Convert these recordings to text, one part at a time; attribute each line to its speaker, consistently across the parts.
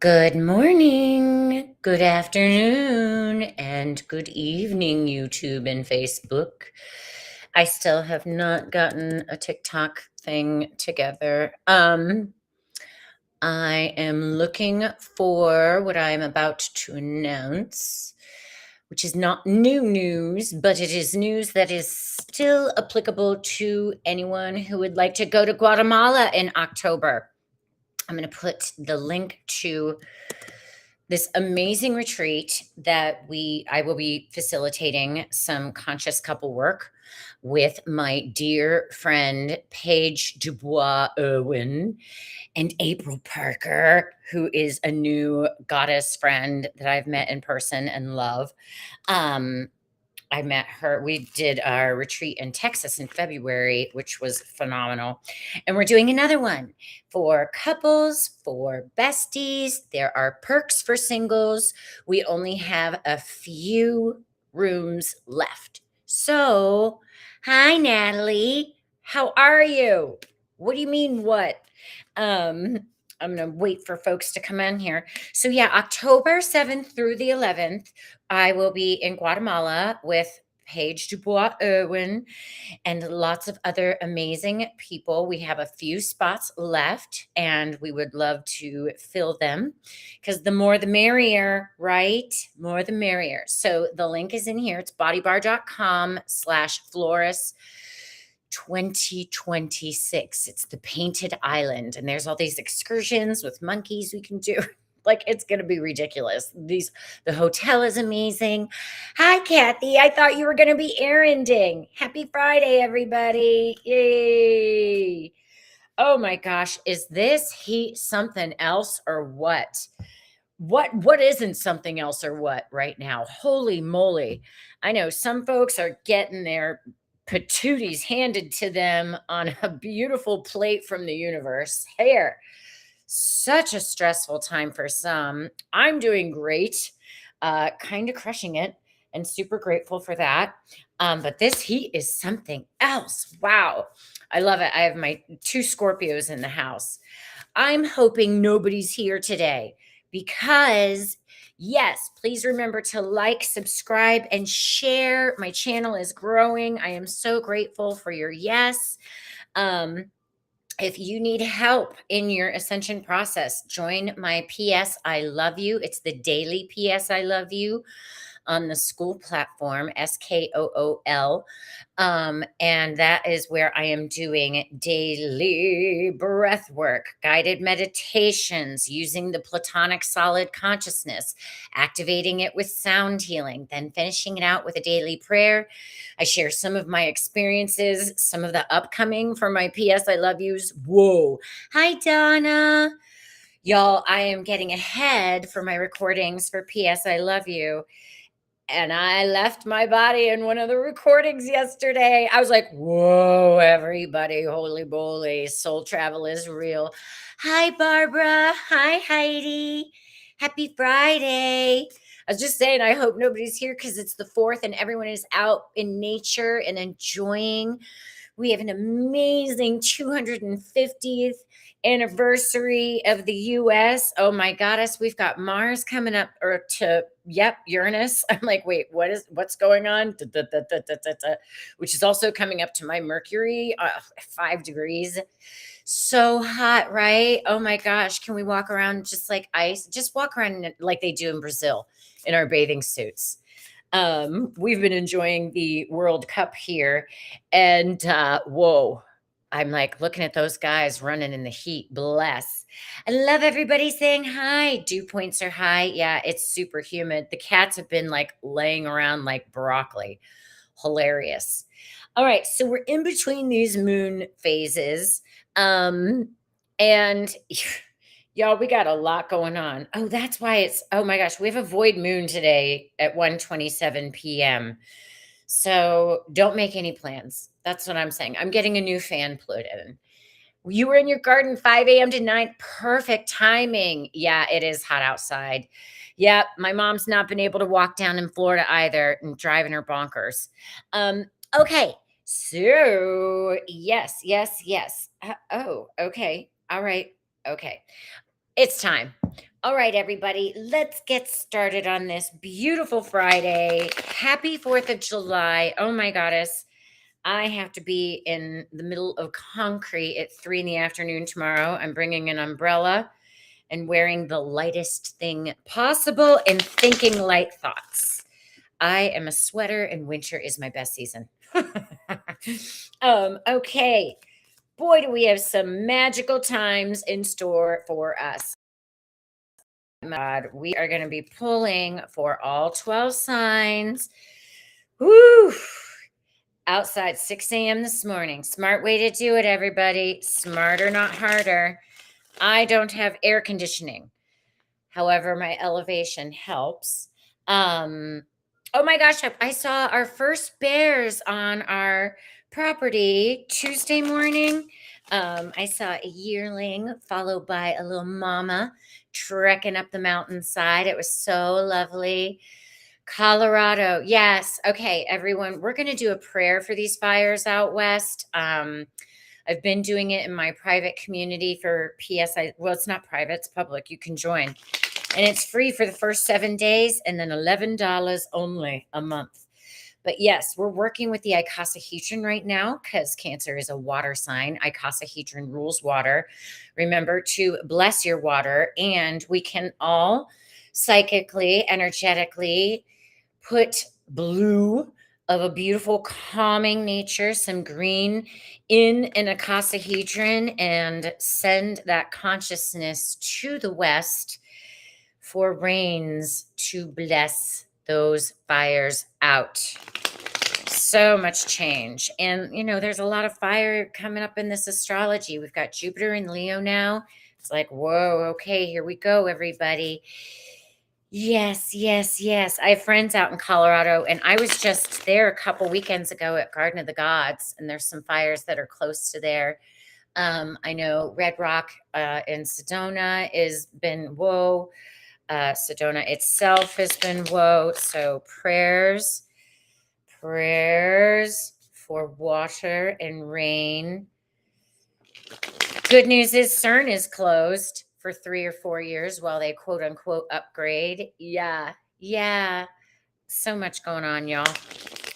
Speaker 1: Good morning, good afternoon, and good evening, YouTube and Facebook. I still have not gotten a TikTok thing together. I am looking for what I'm about to announce, which is not new news, but it is news that is still applicable to anyone who would like to go to Guatemala in October. I'm going to put the link to this amazing retreat that I will be facilitating some conscious couple work with my dear friend Paige Dubois Irwin and April Parker, who is a new goddess friend that I've met in person and love. Um, I met her. We did our retreat in Texas in February, which was phenomenal. And we're doing another one for couples, for besties. There are perks for singles. We only have a few rooms left. So, hi, Natalie. How are you? What do you mean, what? Um, I'm going to wait for folks to come in here. So, yeah, October 7th through the 11th. I will be in Guatemala with Paige Dubois Irwin and lots of other amazing people. We have a few spots left and we would love to fill them because the more the merrier, right? More the merrier. So the link is in here. It's bodybar.com/Florist 2026. It's the Painted Island, and there's all these excursions with monkeys we can do. Like it's going to be ridiculous. The hotel is amazing. Hi, Kathy. I thought you were going to be erranding. Happy Friday, everybody! Yay! Oh my gosh, is this heat something else or what? What isn't something else or what right now? Holy moly. I know some folks are getting their patooties handed to them on a beautiful plate from the universe. Here, such a stressful time for some. I'm doing great, kind of crushing it, and super grateful for that. But this heat is something else. Wow. I love it. I have my two Scorpios in the house. I'm hoping nobody's here today because, yes, please remember to like, subscribe, and share. My channel is growing. I am so grateful for your yes. Um, if you need help in your ascension process, join my PS I Love You. It's the daily PS I Love You on the school platform, SKOOL. And that is where I am doing daily breath work, guided meditations, using the Platonic solid consciousness, activating it with sound healing, then finishing it out with a daily prayer. I share some of my experiences, some of the upcoming for my PS I Love Yous. Whoa. Hi, Donna. Y'all, I am getting ahead for my recordings for PS I Love You. And I left my body in one of the recordings yesterday. I was like, whoa, everybody, holy moly, soul travel is real. Hi, Barbara. Hi, Heidi. Happy Friday. I was just saying, I hope nobody's here because it's the 4th and everyone is out in nature and enjoying. We have an amazing 250th anniversary of the US. Oh my goddess, we've got Mars coming up or to Uranus. I'm like, wait, what's going on? Da, da, da, da, da, da, da. Which is also coming up to my Mercury, 5 degrees. So hot, right? Oh my gosh, can we walk around just like ice? Just walk around like they do in Brazil in our bathing suits. We've been enjoying the World Cup here, and whoa, I'm like looking at those guys running in the heat. Bless. I love everybody saying hi. Dew points are high. Yeah, it's super humid. The cats have been like laying around like broccoli. Hilarious. All right, so we're in between these moon phases. And y'all, we got a lot going on. Oh, that's why oh my gosh, we have a void moon today at 1:27 p.m. So don't make any plans. That's what I'm saying. I'm getting a new fan put in. You were in your garden 5 a.m. to 9. Perfect timing. Yeah, it is hot outside. Yeah, my mom's not been able to walk down in Florida either and driving her bonkers. Okay. So, yes, yes, yes. Oh, okay. All right. Okay. It's time. All right, everybody, let's get started on this beautiful Friday. Happy 4th of July. Oh my goddess. I have to be in the middle of concrete at 3 in the afternoon tomorrow. I'm bringing an umbrella and wearing the lightest thing possible and thinking light thoughts. I am a sweater and winter is my best season. Okay. Boy, do we have some magical times in store for us. God, we are going to be pulling for all 12 signs. Woo! Outside 6 a.m. this morning. Smart way to do it, everybody. Smarter, not harder. I don't have air conditioning. However, my elevation helps. Oh my gosh, I saw our first bears on our property Tuesday morning. I saw a yearling followed by a little mama trekking up the mountainside. It was so lovely. Colorado. Yes. Okay, everyone, we're going to do a prayer for these fires out west. I've been doing it in my private community for PSI. Well, it's not private, it's public. You can join. And it's free for the first 7 days and then $11 only a month. But yes, we're working with the icosahedron right now because Cancer is a water sign. Icosahedron rules water. Remember to bless your water. And we can all psychically, energetically put blue of a beautiful calming nature, some green in an icosahedron, and send that consciousness to the west for rains to bless those fires out. So much change. And, there's a lot of fire coming up in this astrology. We've got Jupiter in Leo now. It's like, whoa, okay, here we go, everybody. Yes, yes, yes. I have friends out in Colorado, and I was just there a couple weekends ago at Garden of the Gods, and there's some fires that are close to there. I know Red Rock in Sedona has been whoa. Sedona itself has been whoa. So prayers for water and rain. Good news is Cern is closed for 3 or 4 years while they quote unquote upgrade. Yeah. So much going on, y'all.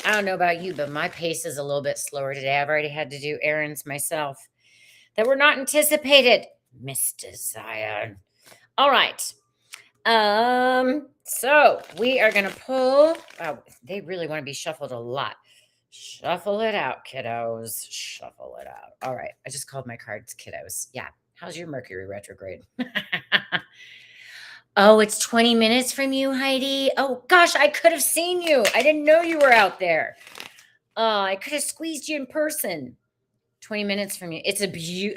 Speaker 1: I don't know about you, but my pace is a little bit slower today. I've already had to do errands myself that were not anticipated. Mr. Zion. All right. So we are gonna pull. Oh, they really want to be shuffled a lot. Shuffle it out, kiddos. Shuffle it out. All right. I just called my cards kiddos. Yeah. How's your Mercury retrograde? Oh, it's 20 minutes from you, Heidi. Oh gosh, I could have seen you. I didn't know you were out there. Oh, I could have squeezed you in person. 20 minutes from you. It's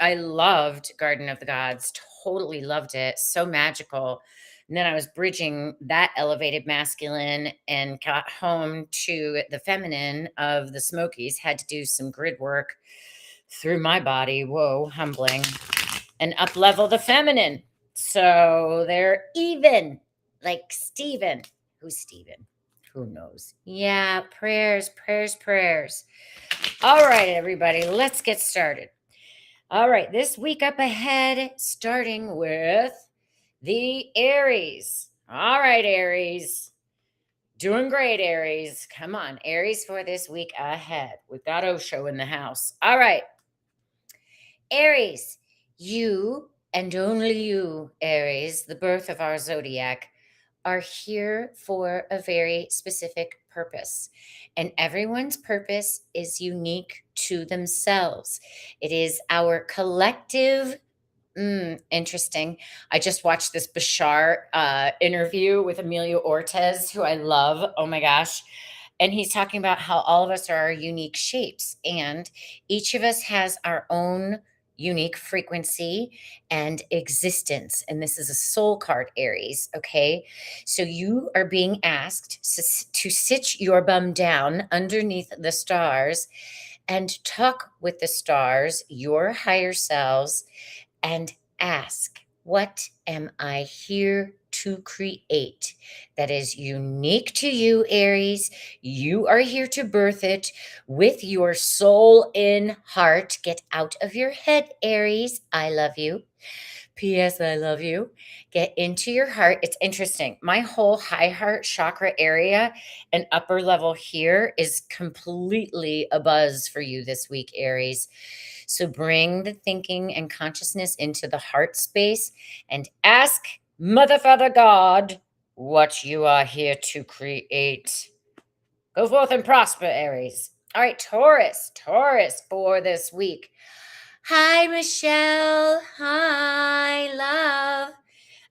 Speaker 1: I loved Garden of the Gods. Totally loved it. So magical. And then I was bridging that elevated masculine and got home to the feminine of the Smokies. Had to do some grid work through my body. Whoa, humbling. And up level the feminine. So they're even, like Steven. Who's Steven? Who knows? Yeah, prayers. All right, everybody, let's get started. All right, this week up ahead, starting with the Aries. All right, Aries. Doing great, Aries. Come on, Aries, for this week ahead. We've got Osho in the house. All right. Aries, you and only you, Aries, the birth of our zodiac, are here for a very specific purpose. And everyone's purpose is unique to themselves. It is our collective. Interesting. I just watched this Bashar interview with Emilio Ortez, who I love. Oh my gosh. And he's talking about how all of us are our unique shapes, and each of us has our own unique frequency and existence. And this is a soul card, Aries. Okay. So you are being asked to sit your bum down underneath the stars and talk with the stars, your higher selves, and ask, what am I here to create that is unique to you, Aries? You are here to birth it with your soul in heart. Get out of your head, Aries. I love you. P.S. I love you. Get into your heart. It's interesting. My whole high heart chakra area and upper level here is completely abuzz for you this week, Aries. So bring the thinking and consciousness into the heart space and ask Mother, Father, God what you are here to create. Go forth and prosper, Aries. All right, Taurus. Taurus for this week. Hi, Michelle. Hi, love.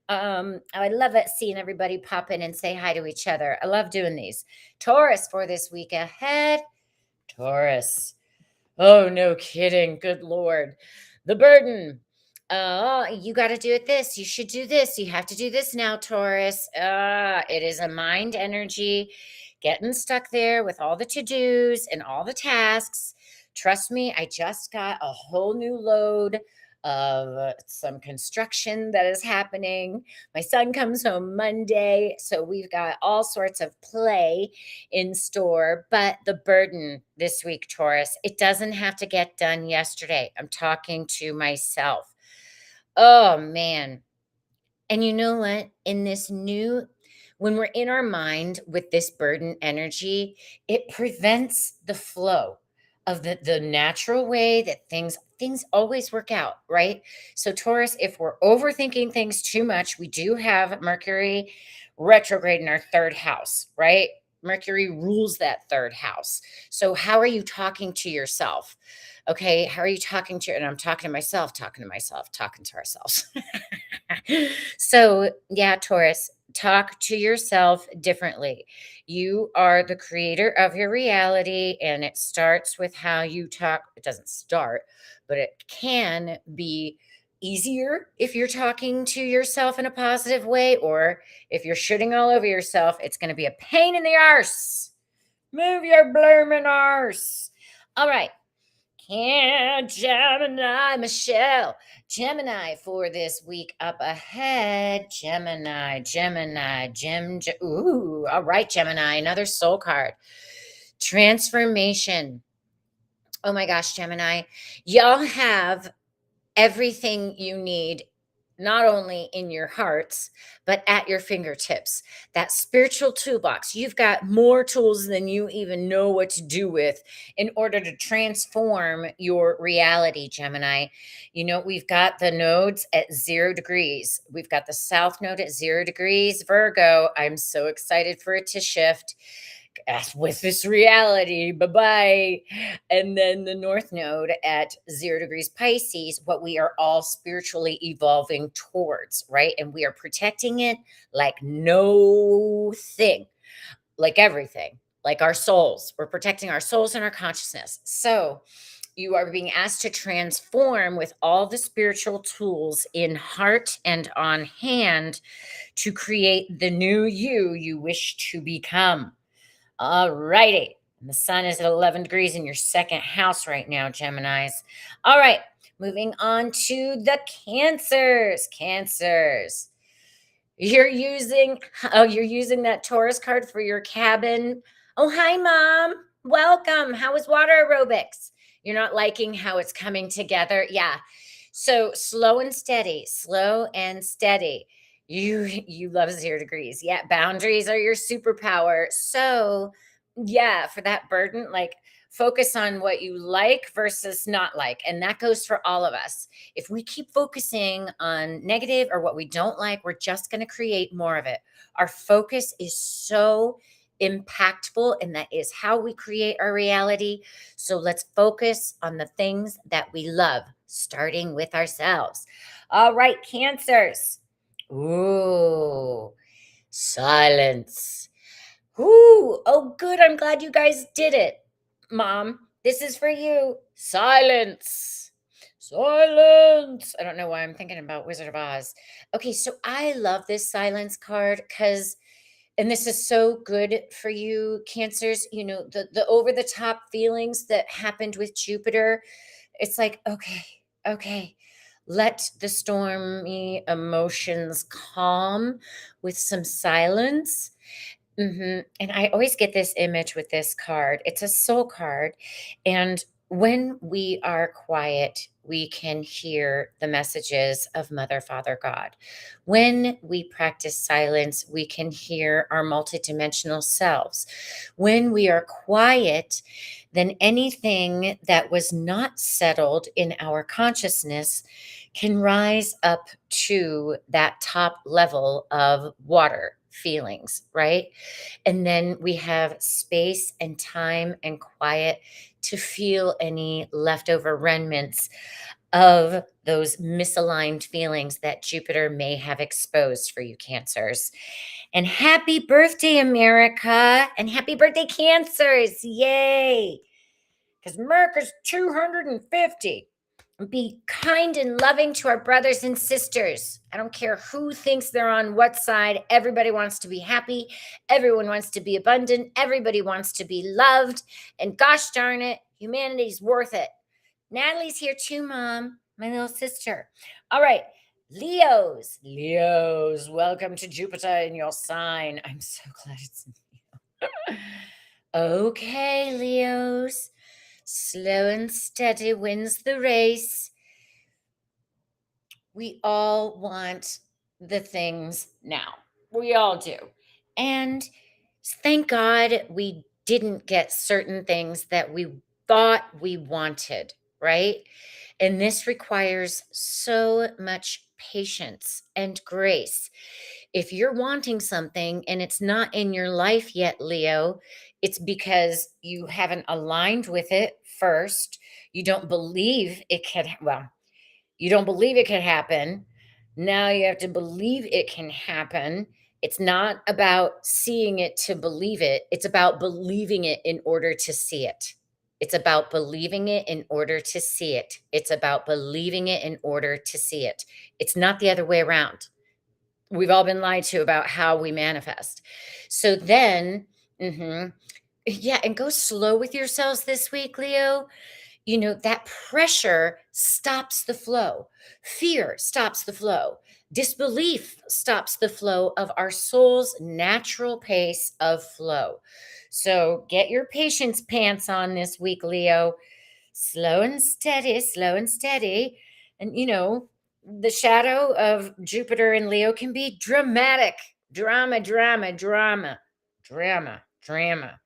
Speaker 1: I love it seeing everybody pop in and say hi to each other. I love doing these. Taurus for this week ahead. Taurus. Oh, no kidding. Good Lord. The burden. You got to do it this. You should do this. You have to do this now, Taurus. It is a mind energy getting stuck there with all the to dos and all the tasks. Trust me, I just got a whole new load of some construction that is happening. My son comes home Monday, so we've got all sorts of play in store. But the burden this week, Taurus, it doesn't have to get done yesterday. I'm talking to myself. Oh, man. And you know what? In this new, when we're in our mind with this burden energy, it prevents the flow of the natural way that things always work out, right? So Taurus, if we're overthinking things too much, we do have Mercury retrograde in our third house, right? Mercury rules that third house. So how are you talking to yourself? Okay, how are you talking to, and I'm talking to myself, talking to myself, talking to ourselves. So, yeah, Taurus, talk to yourself differently. You are the creator of your reality, and it starts with how you talk. It doesn't start, but it can be easier if you're talking to yourself in a positive way, or if you're shitting all over yourself, it's going to be a pain in the arse. Move your bloomin' arse. All right. Can Gemini, Michelle, Gemini for this week up ahead. Gemini, Gemini, ooh, all right, Gemini, another soul card. Transformation. Oh my gosh, Gemini, y'all have everything you need, not only in your hearts, but at your fingertips. That spiritual toolbox. You've got more tools than you even know what to do with in order to transform your reality, Gemini. You know, we've got the nodes at 0 degrees. We've got the south node at 0 degrees, Virgo. I'm so excited for it to shift with this reality. Bye bye. And then the North Node at 0 degrees Pisces, what we are all spiritually evolving towards, right? And we are protecting it like no thing, like everything, like our souls. We're protecting our souls and our consciousness. So, you are being asked to transform with all the spiritual tools in heart and on hand to create the new you wish to become. All righty. And the sun is at 11 degrees in your second house right now, Geminis. All right. Moving on to the Cancers. Cancers. You're using that Taurus card for your cabin. Oh, hi, Mom. Welcome. How was water aerobics? You're not liking how it's coming together. Yeah. So slow and steady, slow and steady. You love 0 degrees. Yeah, boundaries are your superpower. So, yeah, for that burden, like focus on what you like versus not like. And that goes for all of us. If we keep focusing on negative or what we don't like, we're just going to create more of it. Our focus is so impactful, and that is how we create our reality. So let's focus on the things that we love, starting with ourselves. All right, Cancers. Ooh, silence. Ooh, oh, good. I'm glad you guys did it. Mom, this is for you. Silence. Silence. I don't know why I'm thinking about Wizard of Oz. Okay, so I love this silence card because, and this is so good for you, Cancers, the over the top feelings that happened with Jupiter. It's like, okay, let the stormy emotions calm with some silence. And I always get this image with this card. It's a soul card. And when we are quiet, we can hear the messages of Mother, Father, God. When we practice silence, we can hear our multidimensional selves. When we are quiet, then anything that was not settled in our consciousness can rise up to that top level of water feelings, right? And then we have space and time and quiet to feel any leftover remnants of those misaligned feelings that Jupiter may have exposed for you, Cancers. And happy birthday, America! And happy birthday, Cancers! Yay! Because America's 250. Be kind and loving to our brothers and sisters. I don't care who thinks they're on what side. Everybody wants to be happy. Everyone wants to be abundant. Everybody wants to be loved. And gosh darn it, humanity's worth it. Natalie's here too, Mom, my little sister. All right, Leos. Leos, welcome to Jupiter in your sign. I'm so glad it's Leo. Okay, Leos. Slow and steady wins the race. We all want the things now. We all do. And thank God we didn't get certain things that we thought we wanted, right? And this requires so much patience and grace. If you're wanting something and it's not in your life yet, Leo, it's because you haven't aligned with it first. You don't believe it could, well, you don't believe it could happen. Now you have to believe it can happen. It's not about seeing it to believe it. It's about believing it in order to see it. It's about believing it in order to see it. It's about believing it in order to see it. It's not the other way around. We've all been lied to about how we manifest. So then, yeah, and go slow with yourselves this week, Leo. You know, that pressure stops the flow. Fear stops the flow. Disbelief stops the flow of our soul's natural pace of flow. So get your patience pants on this week, Leo. Slow and steady, slow and steady. And, you know, the shadow of Jupiter and Leo can be dramatic. Drama, drama, drama, drama, drama.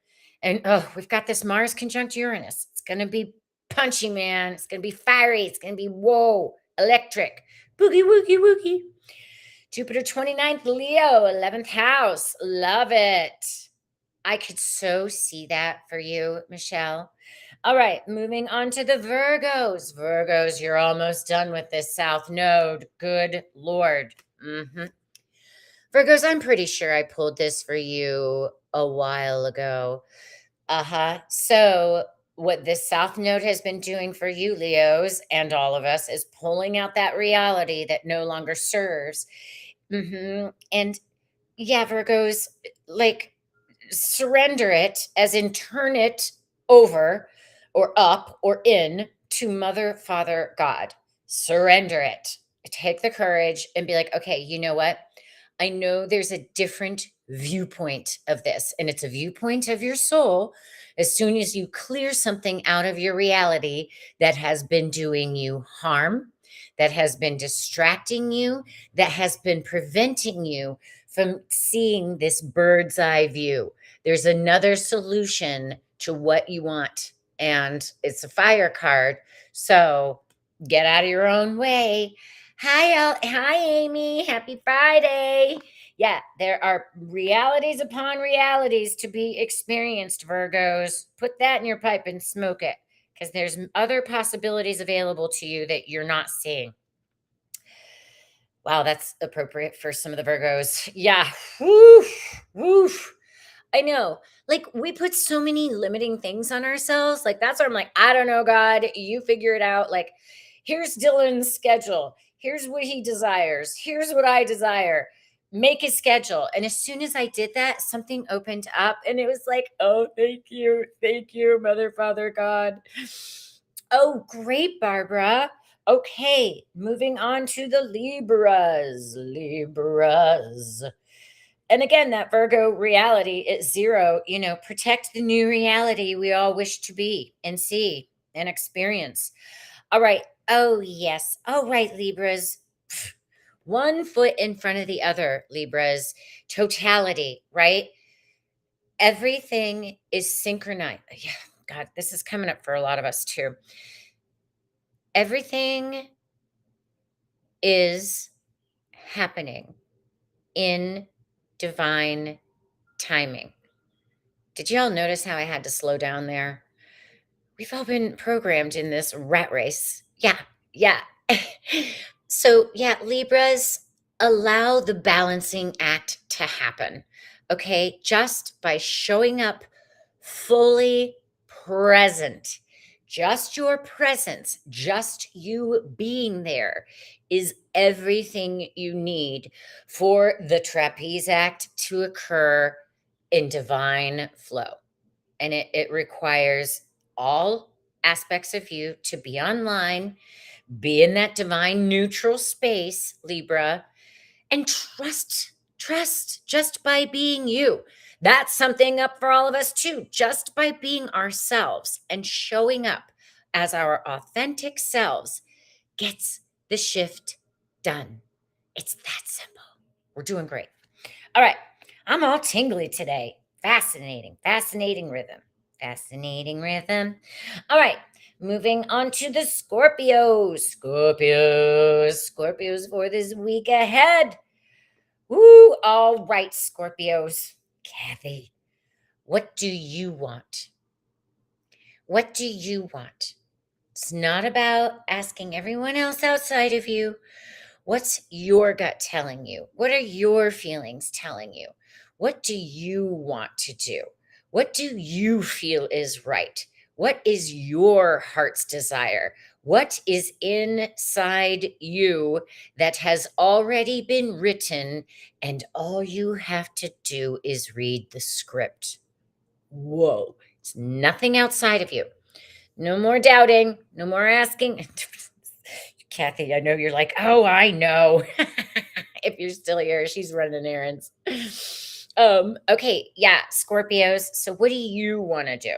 Speaker 1: And oh, we've got this Mars conjunct Uranus. It's going to be punchy, man. It's going to be fiery. It's going to be whoa, electric. Boogie, woogie, woogie. Jupiter 29th, Leo, 11th house. Love it. I could so see that for you, Michelle. All right, moving on to the Virgos. Virgos, you're almost done with this South Node. Good Lord. Virgos, I'm pretty sure I pulled this for you a while ago. So, what this South Node has been doing for you, Leos, and all of us is pulling out that reality that no longer serves. And yeah, Virgos, like, surrender it, as in turn it over or up or in to Mother, Father, God. Surrender it. Take the courage and be like, okay, you know what? I know there's a different viewpoint of this, and it's a viewpoint of your soul. As soon as you clear something out of your reality that has been doing you harm, that has been distracting you, that has been preventing you from seeing this bird's eye view, there's another solution to what you want. And it's a fire card. So get out of your own way. Hi, Amy. Happy Friday. Yeah, there are realities upon realities to be experienced, Virgos. Put that in your pipe and smoke it, because there's other possibilities available to you that you're not seeing. Wow, that's appropriate for some of the Virgos. Yeah. Woof, woof. I know. Like, we put so many limiting things on ourselves. Like, that's where I'm like, I don't know, God, you figure it out. Like, here's Dylan's schedule. Here's what he desires. Here's what I desire. Make a schedule. And as soon as I did that, something opened up and it was like, oh, thank you. Thank you, Mother, Father, God. Oh, great, Barbara. Okay, moving on to the Libras. Libras. And again, that Virgo reality is zero. You know, protect the new reality we all wish to be and see and experience. All right. Oh, yes. Oh, right, Libras. Pff, one foot in front of the other, Libras. Totality, right? Everything is synchronized. Yeah, God, this is coming up for a lot of us too. Everything is happening in divine timing. Did y'all notice how I had to slow down there? We've all been programmed in this rat race. Yeah, yeah. So, yeah, Libras, allow the balancing act to happen. Okay, just by showing up fully present. Just your presence, just you being there is everything you need for the trapeze act to occur in divine flow. And it requires all aspects of you to be online, be in that divine neutral space, Libra, and trust just by being you. That's something up for all of us too. Just by being ourselves and showing up as our authentic selves gets the shift done. It's that simple. We're doing great. All right. I'm all tingly today. Fascinating rhythm. Fascinating rhythm. All right. Moving on to the Scorpios for this week ahead. Woo! All right, Scorpios. Kathy, what do you want? What do you want? It's not about asking everyone else outside of you. What's your gut telling you? What are your feelings telling you? What do you want to do? What do you feel is right? What is your heart's desire? What is inside you that has already been written, and all you have to do is read the script? Whoa, it's nothing outside of you. No more doubting, no more asking. Kathy, I know you're like, oh, I know. If you're still here, she's running errands. Okay, yeah, Scorpios. So what do you want to do?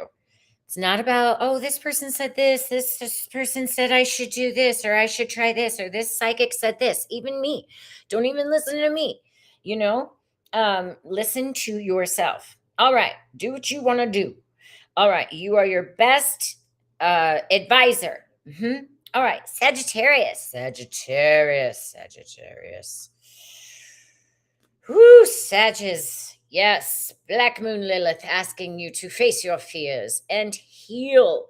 Speaker 1: It's not about, oh, this person said this person said I should do this, or I should try this, or this psychic said this. Even me. Don't even listen to me. You know? Listen to yourself. All right, do what you want to do. All right, you are your best advisor. All right, Sagittarius. Whoo, Sagittarius. Yes, Black Moon Lilith asking you to face your fears and heal.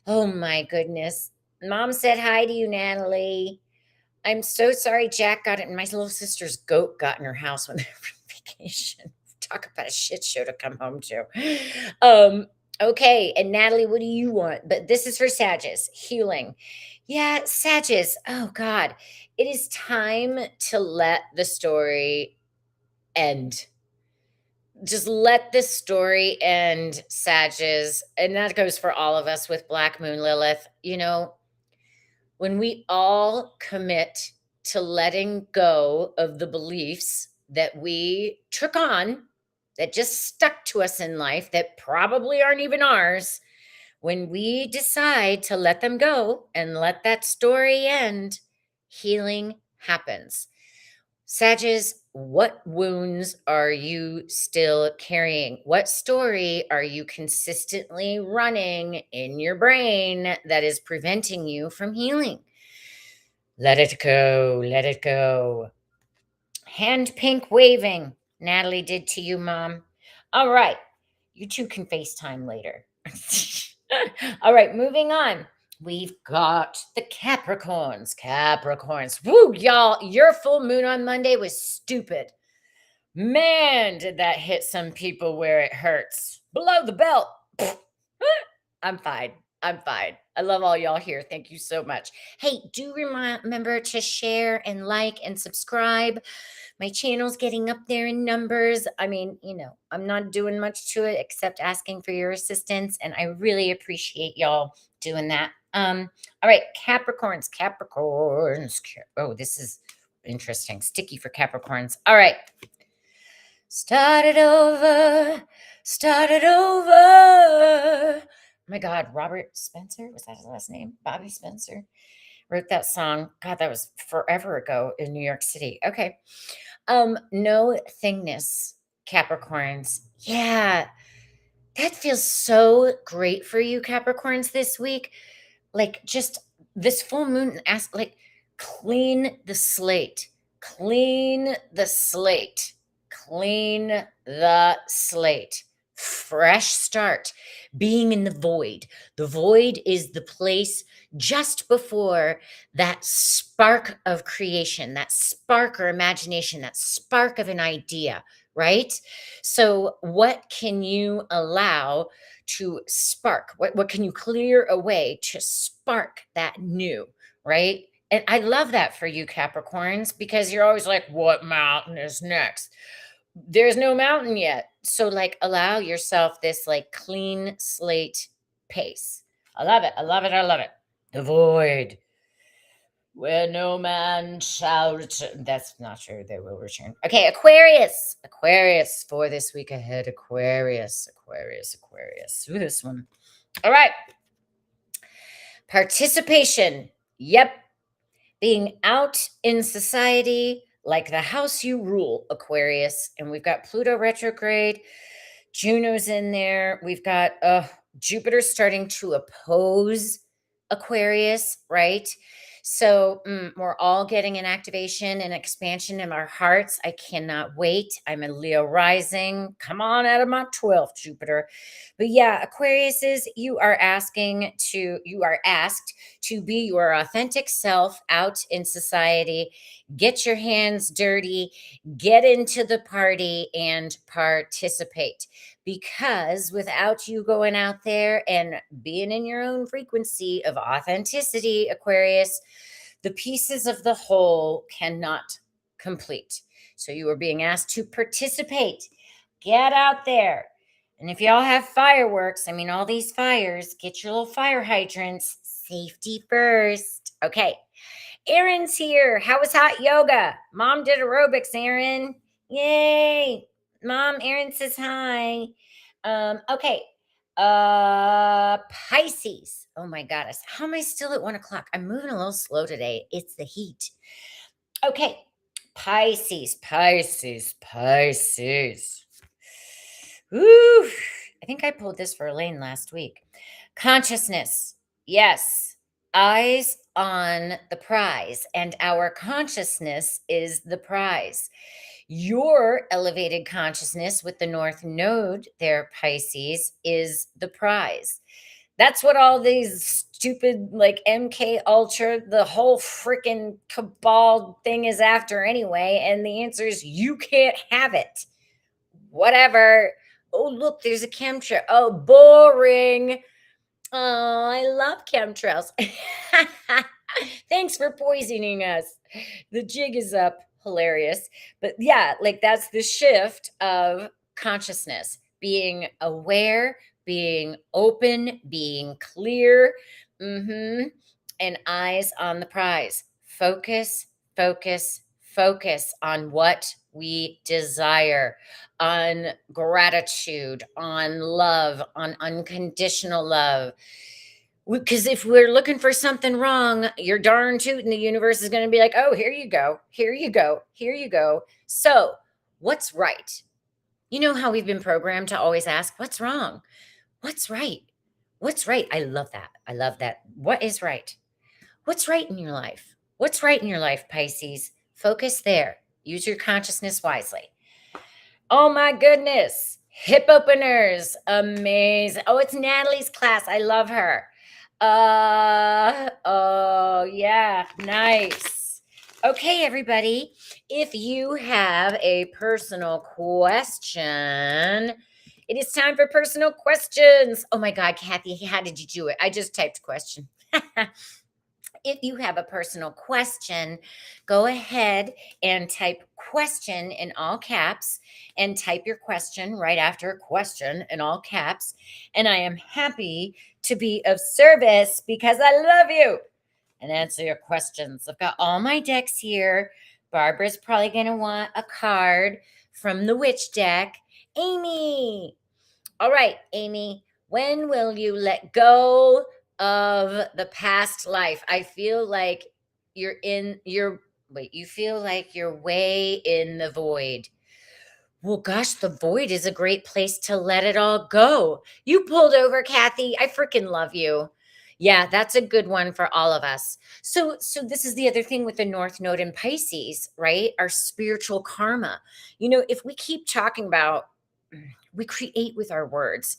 Speaker 1: Oh my goodness. Mom said hi to you, Natalie. I'm so sorry Jack got it, and my little sister's goat got in her house when they were on vacation. Talk about a shit show to come home to. Okay, and Natalie, what do you want? But this is for Sagittarius, healing. Yeah, Sagittarius. Oh God. It is time to let the story end. Just let this story end, Sagittarius. And that goes for all of us with Black Moon Lilith. You know, when we all commit to letting go of the beliefs that we took on, that just stuck to us in life, that probably aren't even ours, when we decide to let them go and let that story end, healing happens. Sages, what wounds are you still carrying? What story are you consistently running in your brain that is preventing you from healing? Let it go. Let it go. Hand pink waving. Natalie did to you, Mom. All right. You two can FaceTime later. All right, moving on. We've got the Capricorns. Capricorns. Woo, y'all. Your full moon on Monday was stupid. Man, did that hit some people where it hurts. Below the belt. I'm fine. I'm fine. I love all y'all here. Thank you so much. Hey, do remember to share and like and subscribe. My channel's getting up there in numbers. I mean, you know, I'm not doing much to it except asking for your assistance, and I really appreciate y'all doing that. All right, Capricorns. Oh, this is interesting. Sticky for Capricorns. All right. Start it over. Start it over. Oh my God, Robert Spencer? Was that his last name? Bobby Spencer? Wrote that song. God, that was forever ago in New York City. Okay. No thingness, Capricorns. Yeah, that feels so great for you, Capricorns, this week. Like, just this full moon, ask, like, clean the slate, clean the slate, clean the slate. Fresh start, being in the void. The void is the place just before that spark of creation, that spark or imagination, that spark of an idea, right? So, what can you allow to spark? What can you clear away to spark that new, right? And I love that for you, Capricorns, because you're always like, what mountain is next? There's no mountain yet. So, like, allow yourself this like clean slate pace. I love it. I love it. I love it. The void where no man shall return. That's not true. They will return. Okay, Aquarius. Aquarius for this week ahead. Aquarius. Aquarius. Aquarius. Ooh, this one. All right. Participation. Yep. Being out in society like the house you rule, Aquarius. And we've got Pluto retrograde. Juno's in there. We've got Jupiter starting to oppose Aquarius, right? So we're all getting an activation and expansion in our hearts. I cannot wait. I'm a Leo rising. Come on out of my 12th, Jupiter. But yeah, Aquariuses, you are asked to be your authentic self out in society. Get your hands dirty, get into the party, and participate. Because without you going out there and being in your own frequency of authenticity, Aquarius, the pieces of the whole cannot complete. So you are being asked to participate. Get out there. And if y'all have fireworks, I mean, all these fires, get your little fire hydrants. Safety first. Okay. Erin's here. How was hot yoga? Mom did aerobics, Erin. Yay. Mom, Erin says hi. Okay. Pisces. Oh my goddess. How am I still at 1 o'clock? I'm moving a little slow today. It's the heat. Okay. Pisces, Pisces, Pisces. Woo. I think I pulled this for Elaine last week. Consciousness. Yes. Eyes on the prize, and our consciousness is the prize. Your elevated consciousness with the North Node there, Pisces, is the prize. That's what all these stupid, like MK Ultra, the whole freaking cabal thing is after anyway. And the answer is you can't have it. Whatever. Oh, look, there's a chemtrail. Oh, boring. Oh, I love chemtrails. Thanks for poisoning us. The jig is up. Hilarious. But yeah, like that's the shift of consciousness, being aware, being open, being clear, and eyes on the prize. Focus, focus, focus on what we desire, on gratitude, on love, on unconditional love. Because if we're looking for something wrong, you're darn tootin' the universe is going to be like, oh, here you go, here you go, here you go. So, what's right? You know how we've been programmed to always ask, what's wrong? What's right? What's right? I love that. I love that. What is right? What's right in your life? What's right in your life, Pisces? Focus there. Use your consciousness wisely. Oh my goodness. Hip openers. Amazing. Oh, it's Natalie's class. I love her. Oh yeah, nice. Okay, everybody. If you have a personal question, it is time for personal questions. Oh my God, Kathy, how did you do it? I just typed question. If you have a personal question, go ahead and type question in all caps and type your question right after question in all caps. And I am happy to be of service because I love you and answer your questions. I've got all my decks here. Barbara's probably going to want a card from the witch deck. Amy. All right, Amy, when will you let go of the past life. I feel like you feel like you're way in the void. Well, gosh, the void is a great place to let it all go. You pulled over, Kathy. I freaking love you. Yeah, that's a good one for all of us. So this is the other thing with the North Node in Pisces, right? Our spiritual karma. If we keep talking about we create with our words,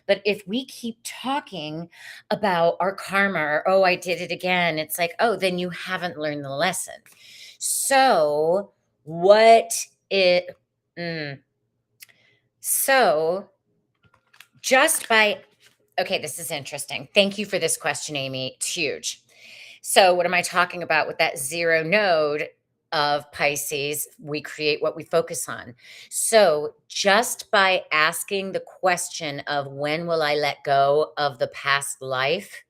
Speaker 1: but if we keep talking about our karma or oh, I did it again, it's like, oh, then you haven't learned the lesson. So, what it Mm. So, just by okay, this is interesting. Thank you for this question, Amy. It's huge. So, what am I talking about with that zero node of Pisces? We create what we focus on. So, just by asking the question of when will I let go of the past life,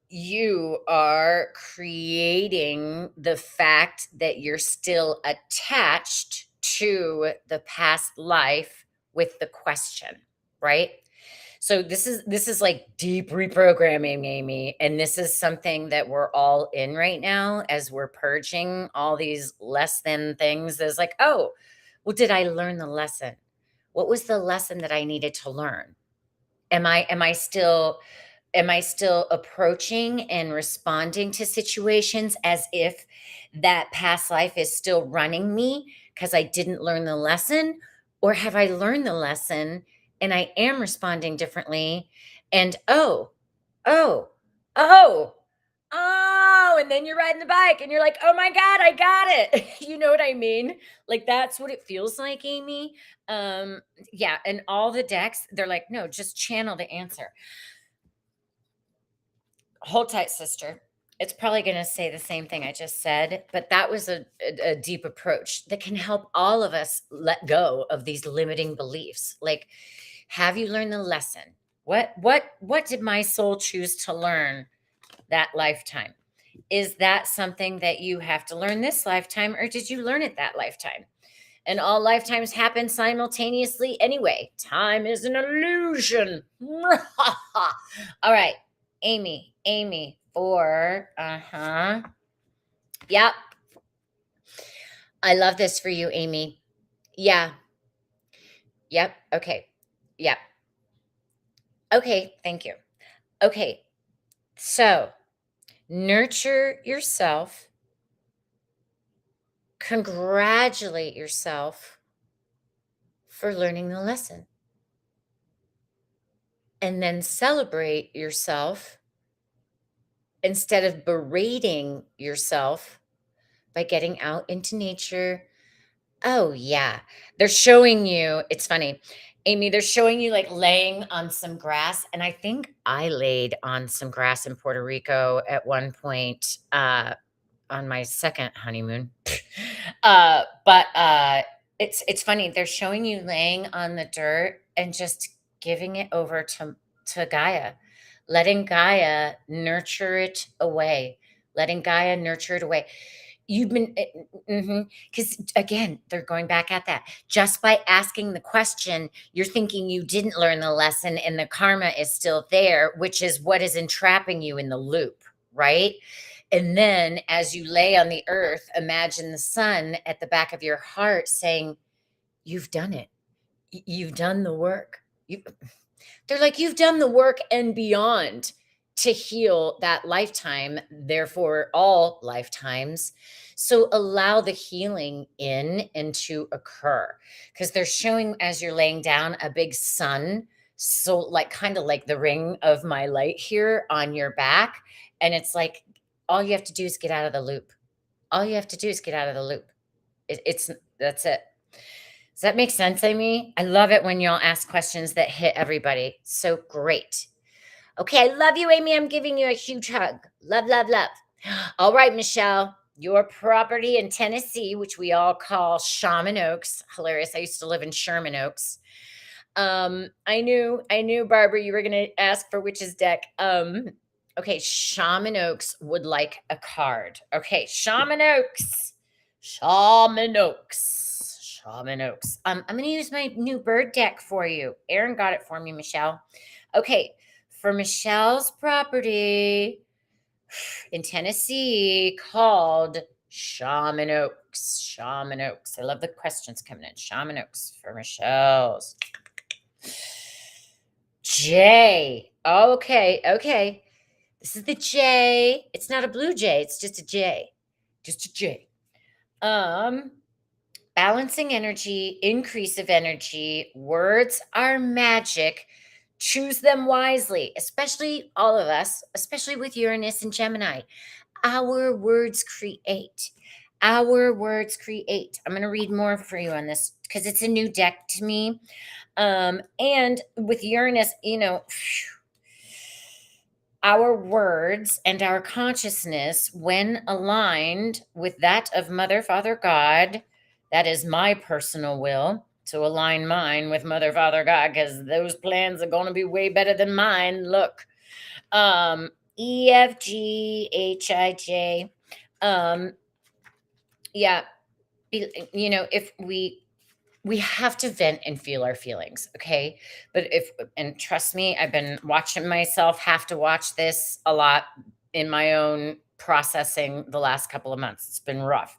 Speaker 1: you are creating the fact that you're still attached to the past life with the question, right? So this is like deep reprogramming, Amy, and this is something that we're all in right now as we're purging all these less than things. There's like, oh, well, did I learn the lesson? What was the lesson that I needed to learn? Am I still approaching and responding to situations as if that past life is still running me because I didn't learn the lesson? Or have I learned the lesson and I am responding differently? And oh, oh, and then you're riding the bike and you're like, oh my God, I got it. You know what I mean? Like that's what it feels like, Amy. Yeah. And all the decks, they're like, no, just channel the answer. Hold tight, sister. It's probably going to say the same thing I just said, but that was a deep approach that can help all of us let go of these limiting beliefs. Like, have you learned the lesson? What did my soul choose to learn that lifetime? Is that something that you have to learn this lifetime, or did you learn it that lifetime? And all lifetimes happen simultaneously anyway. Time is an illusion. All right. Amy, for Yep. I love this for you, Amy. Yeah. Yep. Okay. Yep. Okay. Thank you. Okay. So nurture yourself, congratulate yourself for learning the lesson, and then celebrate yourself instead of berating yourself by getting out into nature. Oh, yeah. They're showing you it's funny, Amy, they're showing you, like, laying on some grass, and I think I laid on some grass in Puerto Rico at one point, on my second honeymoon. But it's funny, they're showing you laying on the dirt and just giving it over to Gaia, letting Gaia nurture it away, letting Gaia nurture it away. You've been because again, they're going back at that. Just by asking the question, you're thinking you didn't learn the lesson and the karma is still there, which is what is entrapping you in the loop, right? And then as you lay on the earth, imagine the sun at the back of your heart saying, you've done it. You've done the work. They're like, you've done the work and beyond to heal that lifetime, therefore, all lifetimes. So allow the healing in and to occur because they're showing as you're laying down a big sun. So, like, kind of like the ring of my light here on your back. And it's like, all you have to do is get out of the loop. All you have to do is get out of the loop. It's that's it. Does that make sense, Amy? I love it when y'all ask questions that hit everybody. So great. Okay, I love you, Amy. I'm giving you a huge hug. Love, love, love. All right, Michelle, your property in Tennessee, which we all call Shaman Oaks. Hilarious. I used to live in Sherman Oaks. I knew, Barbara, you were going to ask for Witch's deck. Okay, Shaman Oaks would like a card. Okay, Shaman Oaks. Shaman Oaks. Shaman Oaks. I'm going to use my new bird deck for you. Aaron got it for me, Michelle. Okay, for Michelle's property in Tennessee called Shaman Oaks. Shaman Oaks. I love the questions coming in. Shaman Oaks for Michelle's. J. Okay, okay. This is the J. It's not a blue J. It's just a J. Just a J. Balancing energy, increase of energy. Words are magic. Choose them wisely, especially all of us, especially with Uranus and Gemini. Our words create. Our words create. I'm going to read more for you on this because it's a new deck to me. And with Uranus, our words and our consciousness, when aligned with that of Mother, Father, God, that is my personal will to align mine with Mother, Father, God, because those plans are going to be way better than mine. Look, E, F, G, H, I, J. Yeah, if we have to vent and feel our feelings, okay? But and trust me, I've been watching myself have to watch this a lot in my own processing the last couple of months. It's been rough.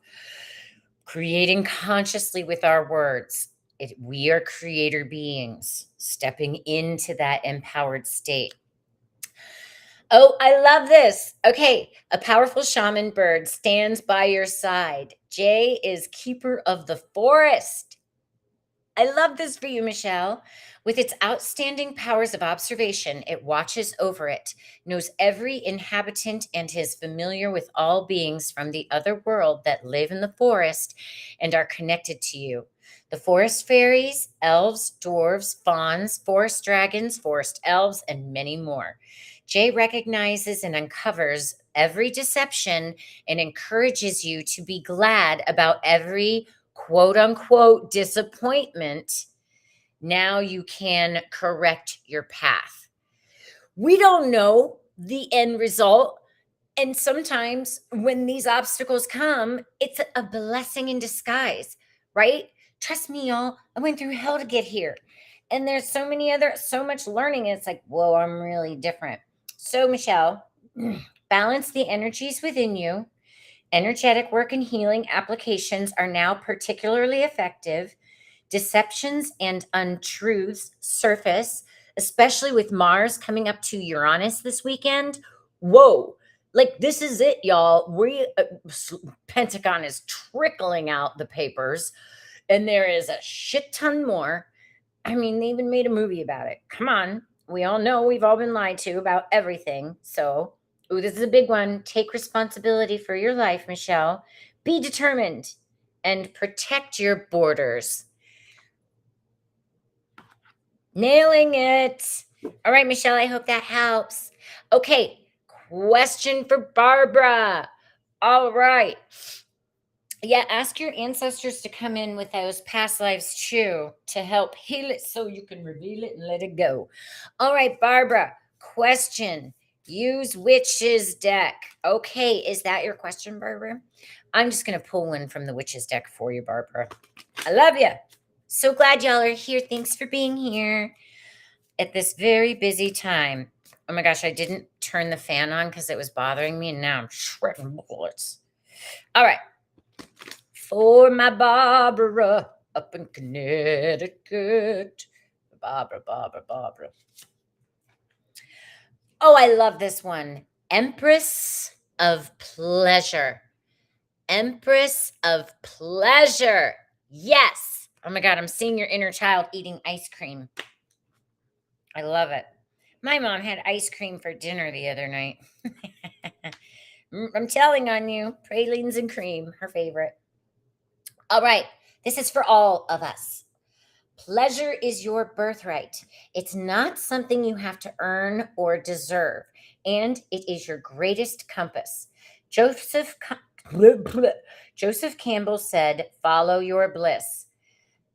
Speaker 1: Creating consciously with our words. We are creator beings stepping into that empowered state. Oh, I love this. Okay. A powerful shaman bird stands by your side. Jay is keeper of the forest. I love this for you, Michelle. With its outstanding powers of observation, it watches over it, knows every inhabitant, and is familiar with all beings from the other world that live in the forest and are connected to you. The forest fairies, elves, dwarves, fauns, forest dragons, forest elves, and many more. Jay recognizes and uncovers every deception and encourages you to be glad about every quote unquote disappointment. Now you can correct your path. We don't know the end result. And sometimes when these obstacles come, it's a blessing in disguise, right? Trust me, y'all. I went through hell to get here. And there's so much learning. And it's like, whoa, I'm really different. So, Michelle, balance the energies within you. Energetic work and healing applications are now particularly effective. Deceptions and untruths surface, especially with Mars coming up to Uranus this weekend. Whoa, like this is it, y'all. Pentagon is trickling out the papers, and there is a shit ton more. I mean, they even made a movie about it. Come on. We all know we've all been lied to about everything. So, ooh, this is a big one. Take responsibility for your life, Michelle. Be determined and protect your borders. Nailing it. All right, Michelle, I hope that helps. Okay, question for Barbara. All right. Yeah, ask your ancestors to come in with those past lives too to help heal it so you can reveal it and let it go. All right, Barbara, question. Use witches deck. Okay, is that your question, Barbara? I'm just going to pull one from the witches deck for you, Barbara. I love you. So glad y'all are here. Thanks for being here at this very busy time. Oh my gosh, I didn't turn the fan on because it was bothering me, and now I'm shredding bullets. All right. For my Barbara up in Connecticut. Barbara. Oh, I love this one. Empress of Pleasure. Empress of Pleasure. Yes. Oh my God, I'm seeing your inner child eating ice cream. I love it. My mom had ice cream for dinner the other night. I'm telling on you, pralines and cream, her favorite. All right, this is for all of us. Pleasure is your birthright. It's not something you have to earn or deserve, and it is your greatest compass. Joseph Campbell said, "Follow your bliss."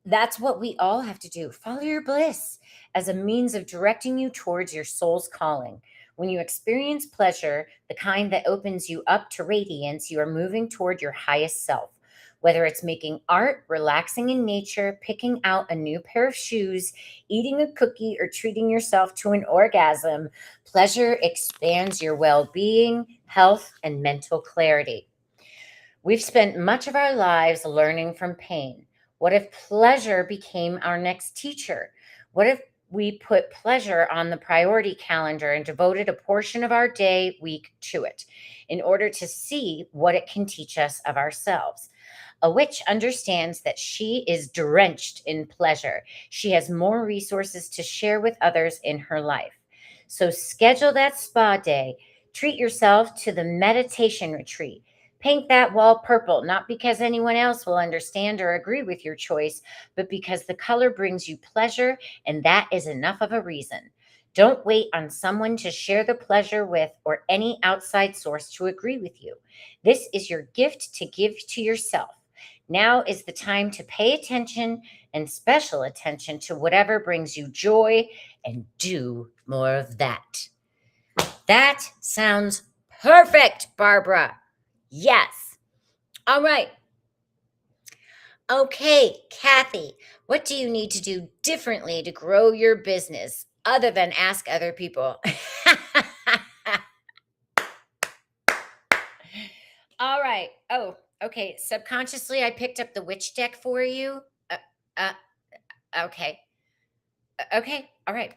Speaker 1: That's what we all have to do. Follow your bliss as a means of directing you towards your soul's calling. When you experience pleasure, the kind that opens you up to radiance, you are moving toward your highest self. Whether it's making art, relaxing in nature, picking out a new pair of shoes, eating a cookie, or treating yourself to an orgasm, pleasure expands your well being, health, and mental clarity. We've spent much of our lives learning from pain. What if pleasure became our next teacher? What if we put pleasure on the priority calendar and devoted a portion of our day, week to it in order to see what it can teach us of ourselves? A witch understands that she is drenched in pleasure. She has more resources to share with others in her life. So schedule that spa day. Treat yourself to the meditation retreat. Paint that wall purple, not because anyone else will understand or agree with your choice, but because the color brings you pleasure, and that is enough of a reason. Don't wait on someone to share the pleasure with or any outside source to agree with you. This is your gift to give to yourself. Now is the time to pay attention and special attention to whatever brings you joy and do more of that. That sounds perfect, Barbara. Yes. All right. Okay, Kathy, what do you need to do differently to grow your business other than ask other people? All right. Oh, okay. Subconsciously, I picked up the witch deck for you. Uh, uh, okay. Okay. All right.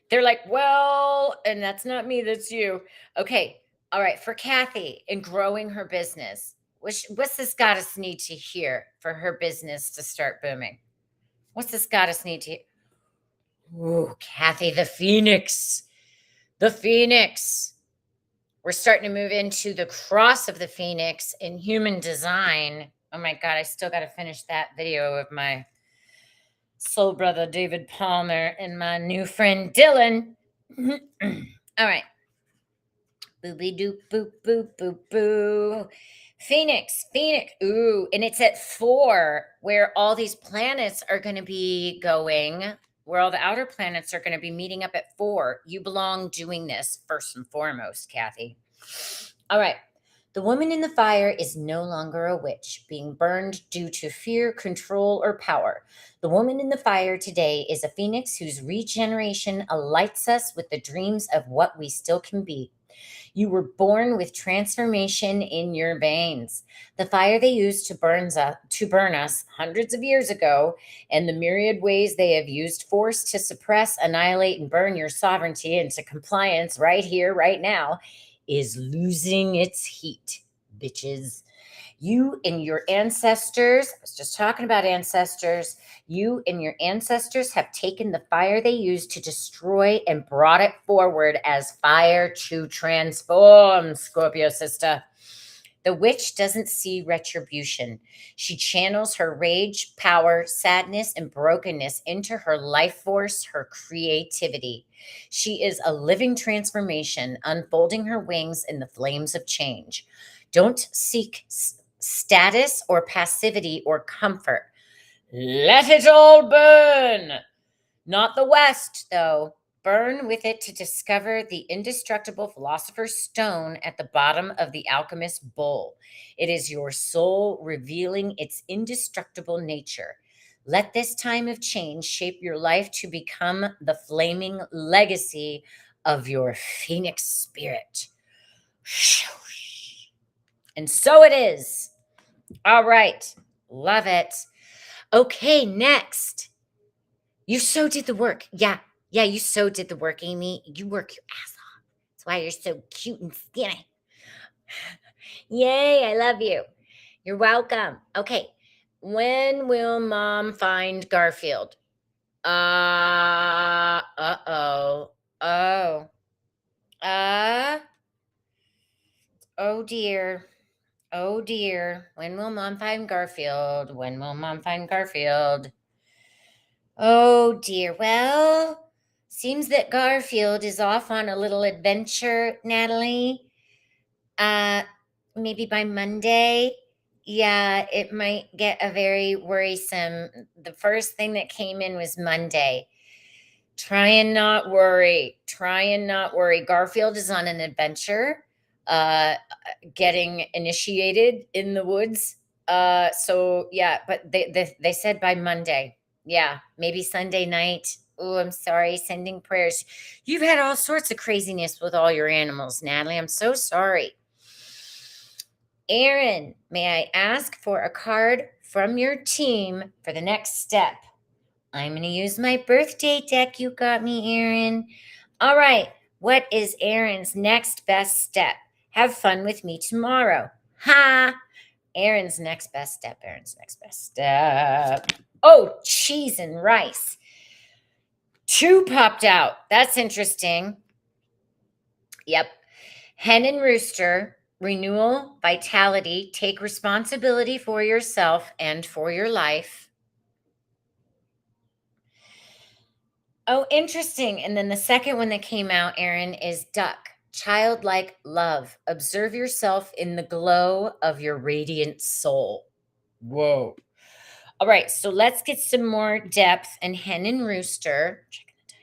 Speaker 1: They're like, well, and that's not me, that's you. Okay. All right. For Kathy in growing her business, what's this goddess need to hear for her business to start booming? What's this goddess need to? Ooh, Kathy, the Phoenix. The Phoenix. We're starting to move into the cross of the Phoenix in human design. Oh my God, I still got to finish that video of my soul brother David Palmer and my new friend Dylan. All right. Boobly doop boop boop boop boo. Phoenix, Phoenix. Ooh, and it's at 4 where all these planets are going to be going, where all the outer planets are going to be meeting up at 4. You belong doing this first and foremost, Kathy. All right. The woman in the fire is no longer a witch, being burned due to fear, control, or power. The woman in the fire today is a phoenix whose regeneration alights us with the dreams of what we still can be. You were born with transformation in your veins. The fire they used to burn us hundreds of years ago, and the myriad ways they have used force to suppress, annihilate, and burn your sovereignty into compliance right here, right now, is losing its heat, bitches. You and your ancestors, I was just talking about ancestors, you and your ancestors have taken the fire they used to destroy and brought it forward as fire to transform, Scorpio sister. The witch doesn't see retribution. She channels her rage, power, sadness, and brokenness into her life force, her creativity. She is a living transformation, unfolding her wings in the flames of change. Don't seek status or passivity or comfort. Let it all burn. Not the West, though. Burn with it to discover the indestructible philosopher's stone at the bottom of the alchemist's bowl. It is your soul revealing its indestructible nature. Let this time of change shape your life to become the flaming legacy of your phoenix spirit. And so it is. All right. Love it. Okay, next. You so did the work. Yeah. Yeah, you so did the work, Amy. You work your ass off. That's why you're so cute and skinny. Yay, I love you. You're welcome. Okay. When will mom find Garfield? Uh-oh. Oh. Uh, oh dear. Oh dear. When will mom find Garfield? When will mom find Garfield? Oh dear. Well, seems that Garfield is off on a little adventure, Natalie. Uh, maybe by Monday. Yeah, it might get a very worrisome. The first thing that came in was Monday. Try and not worry. Try and not worry. Garfield is on an adventure, uh, getting initiated in the woods. So yeah, but they said by Monday. Yeah, maybe Sunday night. Oh, I'm sorry. Sending prayers. You've had all sorts of craziness with all your animals, Natalie. I'm so sorry. Aaron, may I ask for a card from your team for the next step? I'm going to use my birthday deck you got me, Aaron. All right. What is Aaron's next best step? Have fun with me tomorrow. Ha! Aaron's next best step. Aaron's next best step. Oh, cheese and rice. 2 popped out. That's interesting. Yep. Hen and rooster. Renewal, vitality. Take responsibility for yourself and for your life. Oh, interesting. And then the second one that came out, Aaron, is duck. Childlike love. Observe yourself in the glow of your radiant soul. Whoa. All right, so let's get some more depth in hen and rooster. Checking the time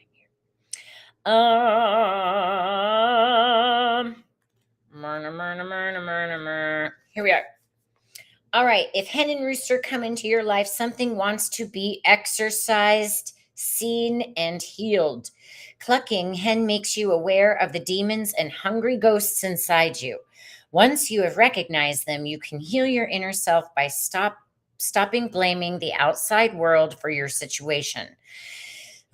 Speaker 1: here. Here we are. All right, if hen and rooster come into your life, something wants to be exercised, seen, and healed. Clucking hen makes you aware of the demons and hungry ghosts inside you. Once you have recognized them, you can heal your inner self by stopping blaming the outside world for your situation.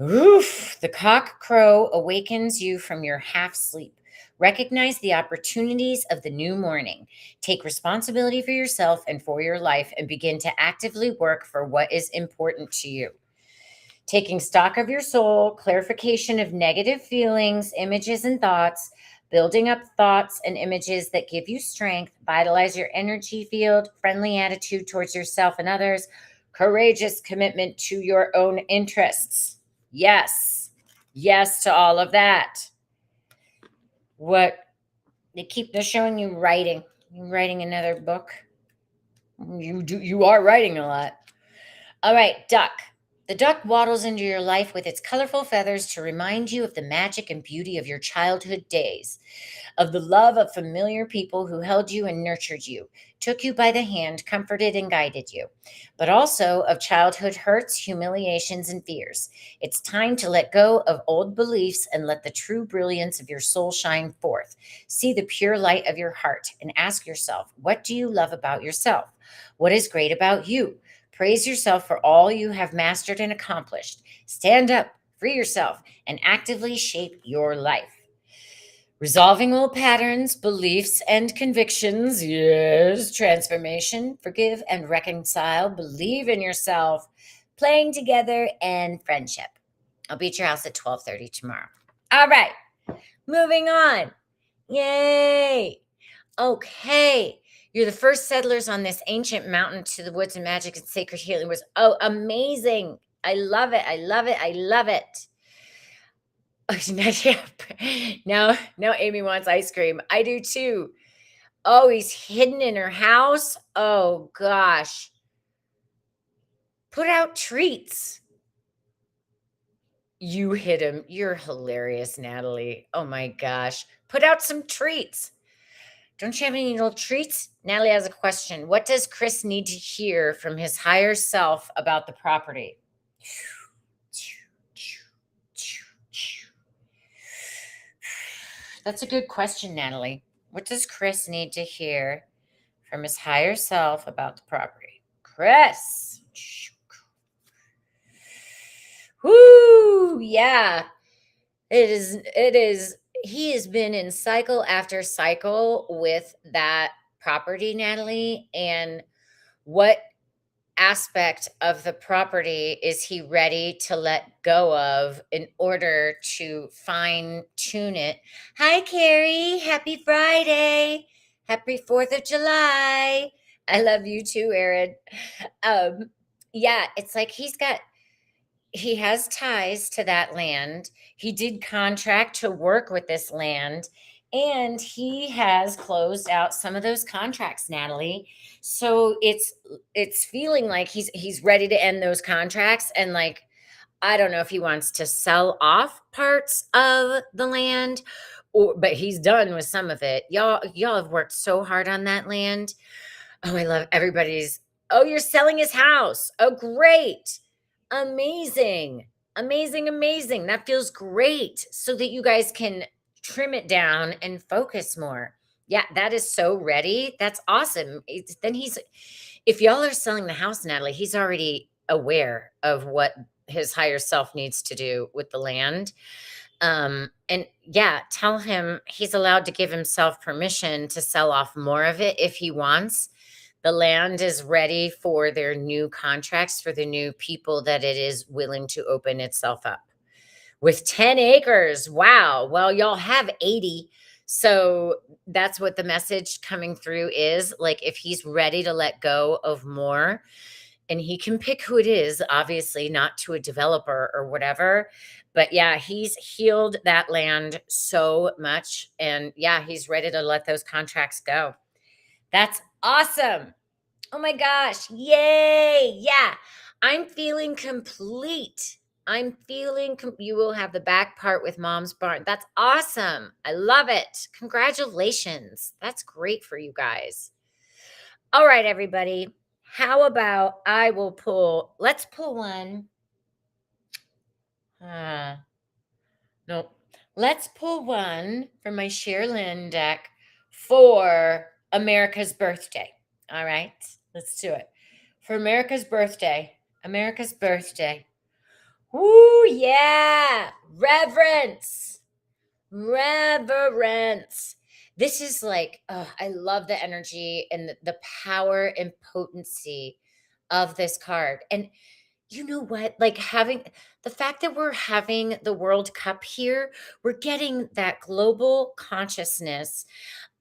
Speaker 1: Oof, the cock crow awakens you from your half sleep. Recognize the opportunities of the new morning. Take responsibility for yourself and for your life and begin to actively work for what is important to you. Taking stock of your soul, clarification of negative feelings, images, and thoughts, building up thoughts and images that give you strength, vitalize your energy field, friendly attitude towards yourself and others, courageous commitment to your own interests. Yes. Yes to all of that. What they keep showing you writing. You writing another book? You are writing a lot. All right, duck. The duck waddles into your life with its colorful feathers to remind you of the magic and beauty of your childhood days, of the love of familiar people who held you and nurtured you, took you by the hand, comforted and guided you, but also of childhood hurts, humiliations, and fears. It's time to let go of old beliefs and let the true brilliance of your soul shine forth. See the pure light of your heart and ask yourself, what do you love about yourself? What is great about you? Praise yourself for all you have mastered and accomplished. Stand up, free yourself, and actively shape your life. Resolving old patterns, beliefs, and convictions. Yes, transformation. Forgive and reconcile. Believe in yourself. Playing together and friendship. I'll be at your house at 12:30 tomorrow. All right, moving on. Yay. Okay. You're the first settlers on this ancient mountain to the woods and magic and sacred healing was. Oh, amazing. I love it. I love it. I love it. Now Amy wants ice cream. I do too. Oh, he's hidden in her house. Oh gosh. Put out treats. You hit him. You're hilarious, Natalie. Oh my gosh. Put out some treats. Don't you have any little treats? Natalie has a question. What does Chris need to hear from his higher self about the property? That's a good question, Natalie. What does Chris need to hear from his higher self about the property? Chris. Whoo, yeah. It is. He has been in cycle after cycle with that property, Natalie. And what aspect of the property is he ready to let go of in order to fine tune it? Hi, Carrie. Happy Friday. Happy 4th of July. I love you too, Aaron. Yeah, it's like he has ties to that land. He did contract to work with this land, and he has closed out some of those contracts, Natalie. So it's feeling like he's ready to end those contracts, and like I don't know if he wants to sell off parts of the land, but he's done with some of it. Y'all have worked so hard on that land. Oh, I love everybody's. Oh, you're selling his house. Oh, great. Amazing. Amazing, amazing. That feels great so that you guys can trim it down and focus more. Yeah, that is so ready. That's awesome. Then if y'all are selling the house, Natalie, he's already aware of what his higher self needs to do with the land. And yeah, tell him he's allowed to give himself permission to sell off more of it if he wants. The land is ready for their new contracts for the new people that it is willing to open itself up. With 10 acres. Wow. Well, y'all have 80. So that's what the message coming through is. Like, if he's ready to let go of more, and he can pick who it is, obviously, not to a developer or whatever. But yeah, he's healed that land so much. And yeah, he's ready to let those contracts go. That's awesome. Oh my gosh. Yay. Yeah. I'm feeling complete. You will have the back part with mom's barn. That's awesome. I love it. Congratulations. That's great for you guys. All right, everybody. How about let's pull one. Nope. Let's pull one from my Sherilyn deck for America's birthday. All right, let's do it. For America's birthday. America's birthday. Woo, yeah. Reverence. Reverence. This is like, oh, I love the energy and the power and potency of this card. And you know what? Like, having the fact that we're having the World Cup here, we're getting that global consciousness,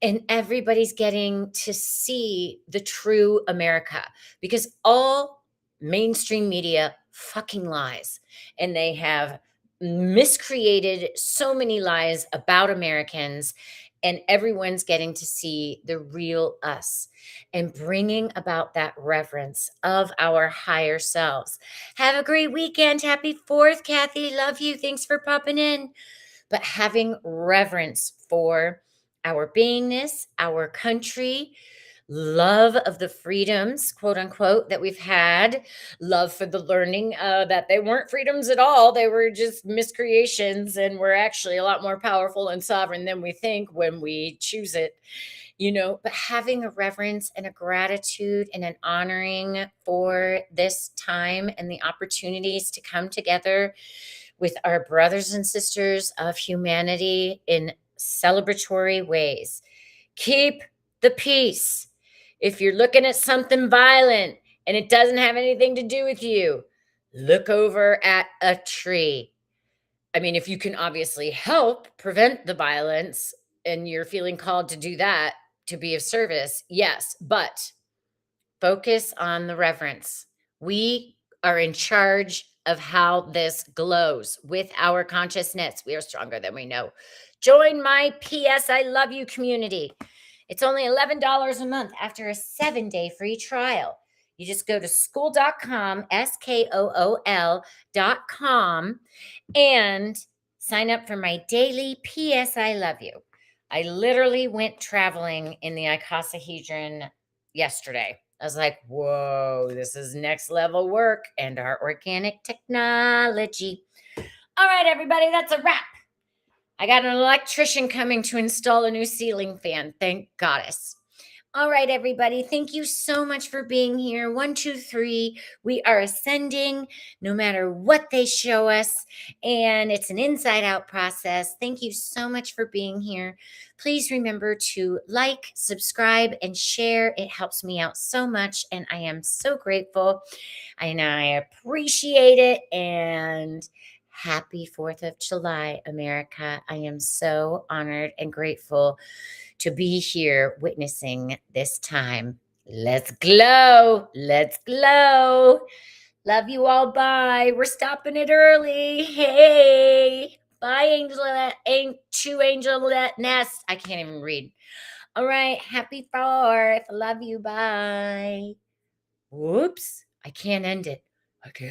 Speaker 1: and everybody's getting to see the true America, because all mainstream media fucking lies, and they have miscreated so many lies about Americans, and everyone's getting to see the real us and bringing about that reverence of our higher selves. Have a great weekend. Happy 4th, Kathy. Love you. Thanks for popping in. But having reverence for our beingness, our country, love of the freedoms, quote unquote, that we've had, love for the learning that they weren't freedoms at all. They were just miscreations, and we're actually a lot more powerful and sovereign than we think when we choose it. But having a reverence and a gratitude and an honoring for this time and the opportunities to come together with our brothers and sisters of humanity in celebratory ways. Keep the peace. If you're looking at something violent and it doesn't have anything to do with you, look over at a tree. I mean, if you can obviously help prevent the violence and you're feeling called to do that to be of service, yes, but focus on the reverence. We are in charge of how this glows with our consciousness. We are stronger than we know. Join my PS I Love You community. It's only $11 a month after a 7-day free trial. You just go to skool.com, SKOOL.com, and sign up for my daily PS I Love You. I literally went traveling in the icosahedron yesterday. I was like, whoa, this is next level work and our organic technology. All right, everybody, that's a wrap. I got an electrician coming to install a new ceiling fan. Thank goddess. All right, everybody. Thank you so much for being here. 1, 2, 3. We are ascending no matter what they show us. And it's an inside out process. Thank you so much for being here. Please remember to like, subscribe, and share. It helps me out so much. And I am so grateful. And I appreciate it. And happy 4th of July, America. I am so honored and grateful to be here witnessing this time. Let's glow. Let's glow. Love you all. Bye. We're stopping it early. Hey. Bye, Angel Nest. I can't even read. All right. Happy 4th. Love you. Bye. Whoops. I can't end it. I can't.